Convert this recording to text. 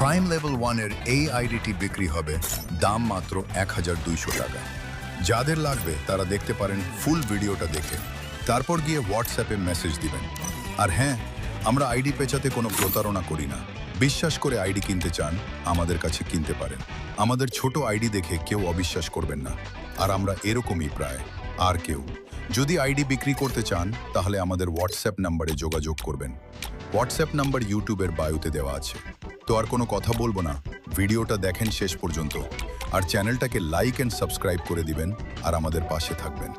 Prime level 1-এর এই আইডিটি বিক্রি হবে দাম মাত্র 1200 টাকা। যাদের লাগবে তারা দেখতে পারেন ফুল ভিডিওটা দেখে, তারপর গিয়ে হোয়াটসঅ্যাপে মেসেজ দিবেন। আর হ্যাঁ, আমরা আইডি পেঁচাতে কোনো প্রতারণা করি না। বিশ্বাস করে আইডি কিনতে চান, আমাদের কাছে কিনতে পারেন। আমাদের ছোট আইডি দেখে কেউ অবিশ্বাস করবেন না, আর আমরা এরকমই প্রায়। আর কেউ যদি আইডি বিক্রি করতে চান তাহলে আমাদের হোয়াটসঅ্যাপ নাম্বারে যোগাযোগ করবেন। হোয়াটসঅ্যাপ নাম্বার ইউটিউবের বায়োতে দেওয়া আছে। তো আর কোনো কথা বলবো না, ভিডিওটা দেখেন শেষ পর্যন্ত, আর চ্যানেলটাকে লাইক অ্যান্ড সাবস্ক্রাইব করে দিবেন, আর আমাদের পাশে থাকবেন।